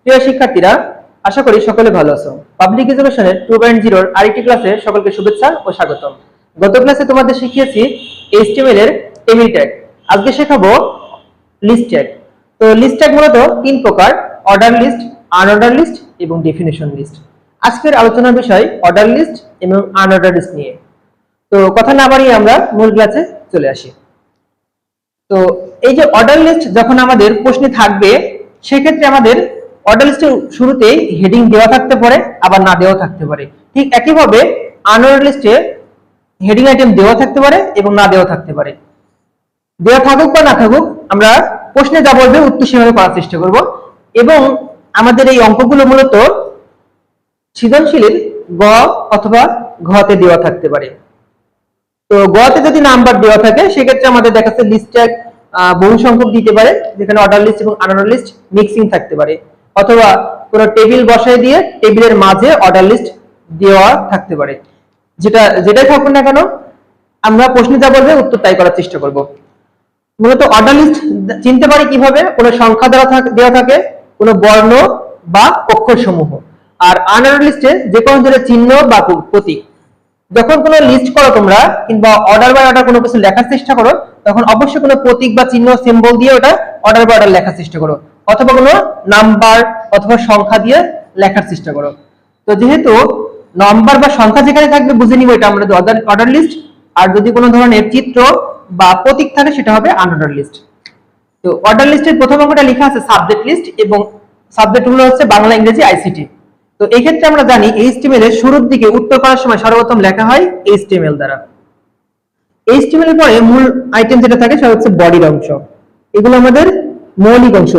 প্রিয় শিক্ষার্থীরা, আশা করি সকলে ভালো আছো। পাবলিক এডুকেশনের 2.0 এর আরেকটি ক্লাসে সকলকে শুভেচ্ছা ও স্বাগতম। গত ক্লাসে তোমাদের শিখিয়েছি HTML এর টেবিল ট্যাগ। আজকে শেখাবো লিস্ট ট্যাগ। তো লিস্ট ট্যাগ মূলত তিন প্রকার: অর্ডার লিস্ট, আনঅর্ডার লিস্ট এবং ডেফিনেশন লিস্ট। আজকের আলোচনার বিষয় অর্ডার লিস্ট এবং আনঅর্ডার লিস্ট নিয়ে। তো কথা না বাড়িয়ে আমরা মূল ক্লাসে চলে আসি। তো এই যে অর্ডার লিস্ট যখন আমাদের প্রশ্নে থাকবে, সেক্ষেত্রে আমাদের অর্ডার লিস্টের শুরুতেই হেডিং দেওয়া থাকতে পারে, আবার না দেওয়া থাকতে পারে। ঠিক একইভাবে আনঅর্ডার লিস্টে হেডিং আইটেম দেওয়া থাকতে পারে এবং না দেওয়া থাকতে পারে। দেওয়া থাকুক বা না থাকুক, আমরা প্রশ্নে যা বলবে উত্তর সেভাবে করার চেষ্টা করব। এবং আমাদের এই অঙ্কগুলো মূলত সৃজনশীলের গ অথবা ঘতে দেওয়া থাকতে পারে। তো গতে যদি নাম্বার দেওয়া থাকে, সেক্ষেত্রে আমাদের দেখাচ্ছে লিস্ট ট্যাগ বহু সংখ্যক দিতে পারে, যেখানে অর্ডার লিস্ট এবং আনঅর্ডার লিস্ট মিক্সিং থাকতে পারে, অথবা কোনো টেবিল বসায় দিয়ে টেবিলের মাঝে অর্ডার লিস্ট দেওয়া থাকতে পারে। যেটাই থাকুক না কেন, আমরা প্রশ্নে যা বলবে উত্তর তাই করার চেষ্টা করব। মূলত অর্ডার লিস্ট চিনতে পারি কিভাবে? কোনো সংখ্যা দেওয়া থাকে, কোনো বর্ণ বা অক্ষর সমূহ। আর আনঅর্ডার লিস্টে যে কোনো ধরনের চিহ্ন বা প্রতীক। যখন কোনো লিস্ট করো তোমরা, কিংবা অর্ডার বাই অর্ডার কোনো কিছু লেখার চেষ্টা করো, তখন অবশ্যই কোনো প্রতীক বা চিহ্ন সিম্বল দিয়ে ওটা অর্ডার বাই অর্ডার লেখার চেষ্টা করো, অথবা কোনো নাম্বার অথবা সংখ্যা দিয়ে লেখার চেষ্টা করো। তো যেহেতু নাম্বার বা সংখ্যা যেখানে থাকবে, বুঝে নিব এটা আমাদের অর্ডার লিস্ট। আর যদি কোনো ধরনের চিত্র বা প্রতীক থাকে, সেটা হবে আনঅর্ডার লিস্ট। তো অর্ডার লিস্টের প্রথম অংশটা লেখা আছে সাবজেক্ট লিস্ট, এবং সাবজেক্ট গুলো হচ্ছে বাংলা, ইংরেজি, ICT। তো এই ক্ষেত্রে আমরা জানি HTML এর শুরুর দিকে উত্তর করার সময় সর্বপ্রথম লেখা হয় HTML দ্বারা। HTML এর পরে মূল আইটেম যেটা থাকে সেটা হচ্ছে বডির অংশ। এগুলো আমাদের মৌলিক অংশ।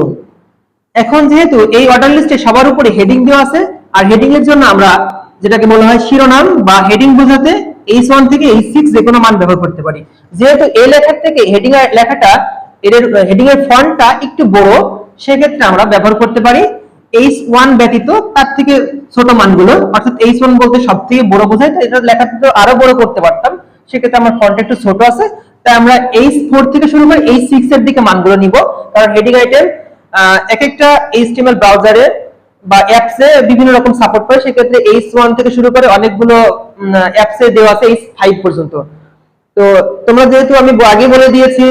এখন যেহেতু এই অর্ডার লিস্টে সবার উপরে হেডিং দেওয়া আছে, আর হেডিং এর জন্য আমরা যেটাকে বলা হয় শিরোনাম বা হেডিং বোঝাতে H1 থেকে H6 যে কোনো মান ব্যবহার করতে পারি। যেহেতু এই লেখার থেকে হেডিং এর লেখাটা, এর হেডিং এর ফন্টটা একটু বড়, সেক্ষেত্রে আমরা ব্যবহার করতে পারি H1 ব্যতীত তার থেকে ছোট মানগুলো। অর্থাৎ H1 বলতে সব থেকে বড় বোঝায়, তাই এটা লেখাটা তো আরো বড় করতে পারতাম। সেক্ষেত্রে আমার ফন্ট একটু ছোট আছে, তাই আমরা H4 থেকে শুরু করে H6 এর দিকে মানগুলো নিব। কারণ হেডিং আইটেম এক একটা HTML ব্রাউজারে বা অ্যাপসে বিভিন্ন রকম সাপোর্ট করে। সেক্ষেত্রে H1 থেকে শুরু করে অনেকগুলো অ্যাপসে দেওয়া আছে H5 পর্যন্ত। তো তোমরা যেহেতু আমি আগে বলে দিয়েছি,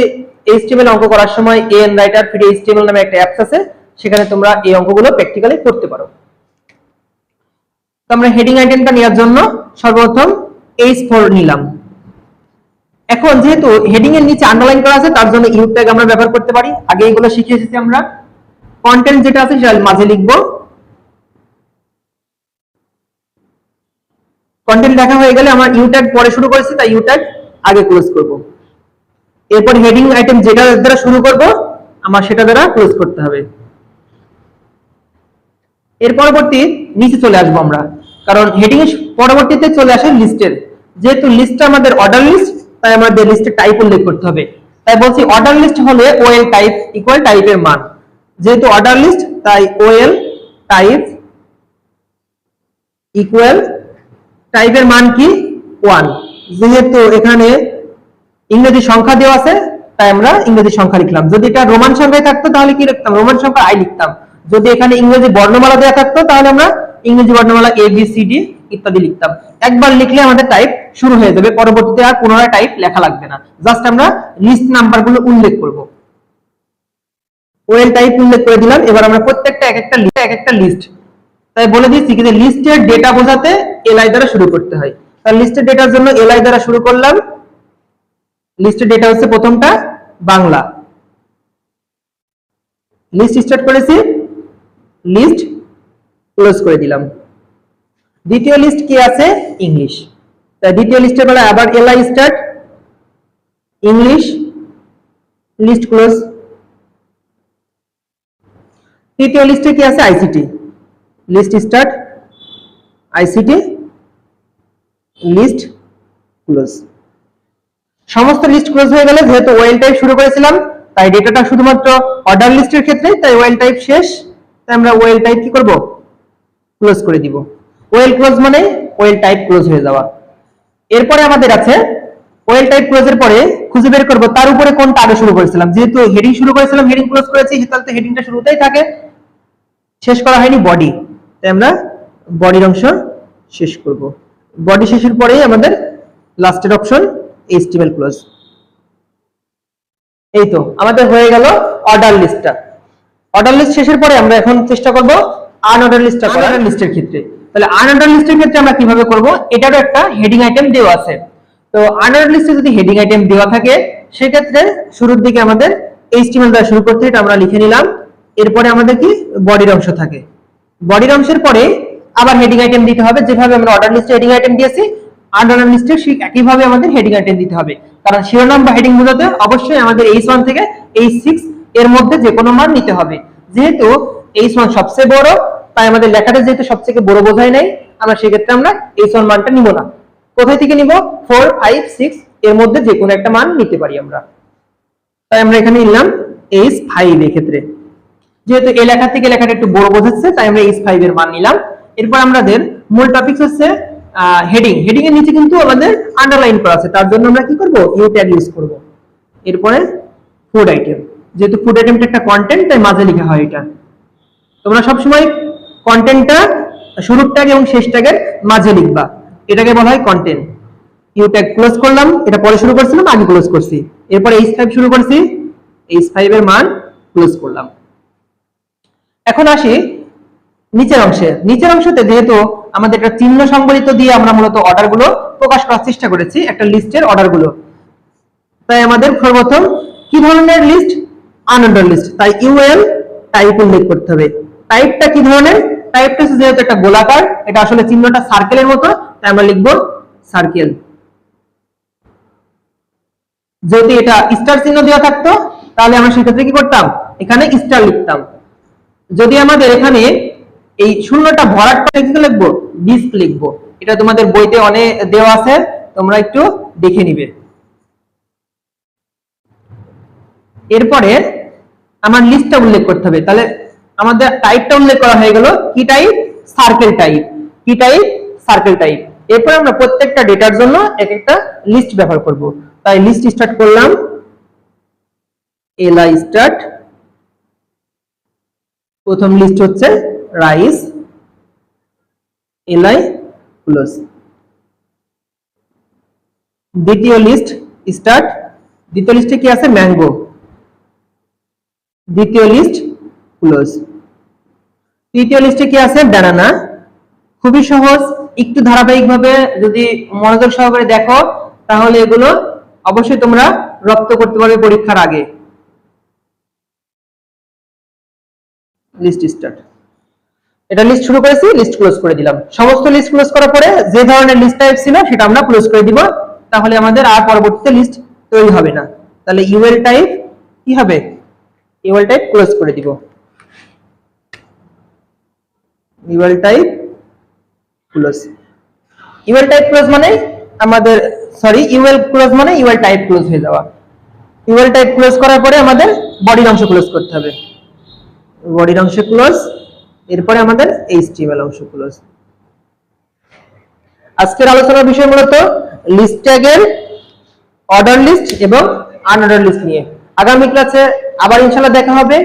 HTML অঙ্ক করার সময় AN রাইটার ফ্রি HTML নামে একটা অ্যাপস আছে, সেখানে তোমরা এই অঙ্কগুলো প্র্যাকটিক্যালি করতে পারো। তো আমরা হেডিং আইটেমটা নেওয়ার জন্য সর্বপ্রথম H4 নিলাম। এখন যেহেতু হেডিং এর নিচে আন্ডারলাইন করা আছে, তার জন্য ইউ ট্যাগ আমরা ব্যবহার করতে পারি। আগে এগুলো শিখে এসেছি আমরা। কন্টেন্ট যেটা আছে সেটা মাঝে লিখবো। কন্টেন্ট লেখা হয়ে গেলে আমার ইউ ট্যাগ পরে শুরু করেছি, তাই ইউ ট্যাগ আগে ক্লোজ করব। এরপর হেডিং আইটেম যেটা দ্বারা শুরু করব, আমার সেটা দ্বারা ক্লোজ করতে হবে। এর পরবর্তী নিচে চলে আসবো আমরা, কারণ হেডিং এর পরবর্তীতে চলে আসে লিস্টের। যেহেতু লিস্টটা আমাদের অর্ডার লিস্ট, তাই আমাদের লিস্টের টাইপ উল্লেখ করতে হবে। তাই বলছি অর্ডার লিস্ট হলে OL টাইপ ইকুয়াল টাইপের মান। যেহেতু অর্ডার লিস্ট, তাই OL টাইপ ইকুয়াল টাইপের মান কি 1। যেহেতু এখানে ইংরেজি সংখ্যা দেওয়া আছে, তাই আমরা ইংরেজি সংখ্যা লিখলাম। যদি এটা রোমান সংখ্যায় থাকতো তাহলে কি লিখতাম? রোমান সংখ্যা I লিখতাম। যদি এখানে ইংরেজি বর্ণমালা দেওয়া থাকতো, তাহলে আমরা ইংরেজি বর্ণমালা ABCD ইত্যাদি লিখতাম। একবার লিখলে আমাদের টাইপ শুরু হয়ে যাবে, পরবর্তীতে আর পুনরায় টাইপ লেখা লাগবে না। জাস্ট আমরা লিস্ট নাম্বারগুলো উল্লেখ করব। OL টাইপ উল্লেখ করে দিলাম। এবার আমরা প্রত্যেকটা এক একটা লিস্ট, তাই বলে দিচ্ছি যে লিস্টের ডেটা বোঝাতে LI দ্বারা শুরু করতে হয়। তাহলে লিস্টের ডেটার জন্য LI দ্বারা শুরু করলাম। লিস্টের ডেটা হচ্ছে প্রথমটা বাংলা। লিস্ট স্টার্ট করেছি, লিস্ট ক্লোজ করে দিলাম। দ্বিতীয় লিস্ট কি আছে? ইংলিশ। তাই দ্বিতীয় লিস্টের বেলা আবার LI start, English, list close. তৃতীয় লিস্টে কি আছে? ICT। List start, ICT, list close. সমস্ত লিস্ট ক্লোজ হয়ে গেলে, যেহেতু OL টাইপ শুরু করেছিলাম, তাই ডেটাটা শুধুমাত্র অর্ডার লিস্টের ক্ষেত্রে, তাই OL টাইপ শেষ। তাই আমরা OL টাইপ কি করব? ক্লোজ করে দিব। OL ক্লোজ মানে OL টাইপ ক্লোজ হয়ে যাওয়া। এরপরে আমাদের আছে OL টাইপ ক্লোজের পরে খুঁজে বের করব তার উপরে কোনটা আগে শুরু করেছিলাম। যেহেতু হেডিং শুরু করেছিলাম, হেডিং ক্লোজ করেছি, তাহলে তো হেডিংটা শুরুতেই থাকে। শেষ করা হয়নি বডি, তাই আমরা বডির অংশ শেষ করব। বডি শেষের পরেই আমাদের লাস্টের অপশন HTML ক্লোজ। এই তো আমাদের হয়ে গেল অর্ডার লিস্টটা। অর্ডার লিস্ট শেষের পরে আমরা এখন চেষ্টা করব আনঅর্ডার লিস্টটা করার। আনঅর্ডার লিস্টের ক্ষেত্রে তাহলে আনঅর্ডার লিস্টের ক্ষেত্রে আমরা কিভাবে করব, এটারও একটা হেডিং আইটেম দেওয়া আছে। তো আনঅর্ডার লিস্টে যদি হেডিং আইটেম দেওয়া থাকে সেক্ষেত্রে শুরুর দিকে আমাদের HTML দ্বারা শুরু করতে, এটা আমরা লিখে নিলাম। এরপরে আমাদের কি বডির অংশ থাকে, বডির অংশের পরে আবার হেডিং আইটেম দিতে হবে। যেভাবে আমরা অর্ডার লিস্টে হেডিং আইটেম দিয়েছি, আনঅর্ডার লিস্টে ঠিক একইভাবে আমাদের হেডিং আইটেম দিতে হবে। কারণ শিরোনাম বা হেডিং বোঝাতে অবশ্যই আমাদের H1 থেকে H6 এর মধ্যে যে কোনো মান নিতে হবে। যেহেতু H1 সবচেয়ে বড়, তাই আমাদের লেখাটা যেহেতু সবচেয়ে বড় বোঝায় নাই, আমরা সেক্ষেত্রে আমরা H1 মানটা নিব না। কোথায় থেকে নিব? 4, 5, 6 এর মধ্যে যে কোনো একটা মান নিতে পারি আমরা। তাই আমরা এখানে নিলাম H5 এর ক্ষেত্রে, যেহেতু এই লেখা থেকে লেখাটা একটু বড় বোঝাচ্ছে, তাই আমরা H5 এর মান নিলাম। এরপর আমাদের মূল টপিক হচ্ছে হেডিং। হেডিং এর নিচে কিন্তু আমাদের আন্ডারলাইন করা আছে, তার জন্য আমরা কি করব? ইউ ট্যাগ ইউজ করব। এরপরে ফুড আইটেম, যেহেতু ফুড আইটেমটা একটা কন্টেন্ট, তাই মাঝে লেখা হয় এটা। তোমরা সব সময় কন্টেন্টটা শুরুর ট্যাগ এবং শেষ ট্যাগের মাঝে লিখবা, এটাকে বলা হয় কন্টেন্ট। ইউ ট্যাগ ক্লোজ করলাম, এটা পরে শুরু করছিলাম, আগে ক্লোজ করছি। এরপর H5 শুরু করছি, H5 এর মান ক্লোজ করলাম। এখন আসি নিচের অংশে। নিচের অংশতে যেহেতু আমাদের একটা চিহ্ন সংবলিত দিয়ে আমরা মূলত অর্ডারগুলো প্রকাশ করার চেষ্টা করেছি, একটা লিস্টের অর্ডারগুলো, তাই আমাদের সর্বপ্রথম কি ধরনের লিস্ট? Unordered list. তাই ইউএল টাইপ উল্লেখ করতে হবে। টাইপটা কি ধরনের? টাইপটা হচ্ছে যেহেতু একটা গোলাকার, এটা আসলে চিহ্নটা সার্কেলের মতো, তাই আমরা লিখব সার্কেল। যদি এটা স্টার চিহ্ন দেওয়া থাকতো তাহলে আমরা সেক্ষেত্রে কি করতাম? এখানে স্টার লিখতাম। যদি আমাদের এখানে এই শূন্যটা ভরাট করে কি লিখবো? ডিস্ক লিখবো। এটা তোমাদের বইতে অনেক দেওয়া আছে, তোমরা একটু দেখে নিবে। এরপরে আমার লিস্টটা উল্লেখ করতে হবে। তাহলে আমাদের টাইপটা উল্লেখ করা হয়ে গেল, কি টাইপ? Circle type. কি টাইপ? Circle type. এরপর আমরা প্রত্যেকটা ডেটার জন্য এক একটা লিস্ট ব্যবহার করব। তাই লিস্ট স্টার্ট করলাম, এলআই স্টার্ট। প্রথম লিস্ট হচ্ছে রাইস, এলআই ক্লোজ। দ্বিতীয় লিস্ট স্টার্ট। দ্বিতীয় লিস্টে কি আছে? ম্যাঙ্গো। দ্বিতীয় লিস্ট ক্লোজ। তৃতীয় লিস্টে কি আছে? ব্যানানা। খুবই সহজ, একটু ধারাবাহিকভাবে যদি মনোযোগ সহকারে দেখো তাহলে এগুলো অবশ্যই তোমরা রপ্ত করতে পারবে পরীক্ষার আগে। List start. এটা লিস্ট শুরু করেছি, লিস্ট ক্লোজ করে দিলাম। সমস্ত লিস্ট ক্লোজ করার পরে যে ধরনের লিস্ট টাইপ ছিল সেটা আমরা ক্লোজ করে দিব, তাহলে আমাদের আর পরবর্তীতে লিস্ট তৈরি হবে না। তাহলে ইউএল টাইপ কি হবে? ইউএল টাইপ ক্লোজ করে দিব। UL type close. UL type close মানে আমাদের ইউএল ক্লোজ মানে ইউএল টাইপ ক্লোজ হয়ে যাওয়া। ইউএল টাইপ ক্লোজ করার পরে আমাদের বডির অংশ ক্লোজ করতে হবে। বডির অংশ ক্লোজ, এরপরে আমাদের HTML অংশ ক্লোজ। আজকের আলোচনার বিষয় মূলত লিস্ট ট্যাগের অর্ডার লিস্ট এবং আনঅর্ডার লিস্ট নিয়ে। আগামী ক্লাসে আবার ইনশাআল্লাহ দেখা হবে।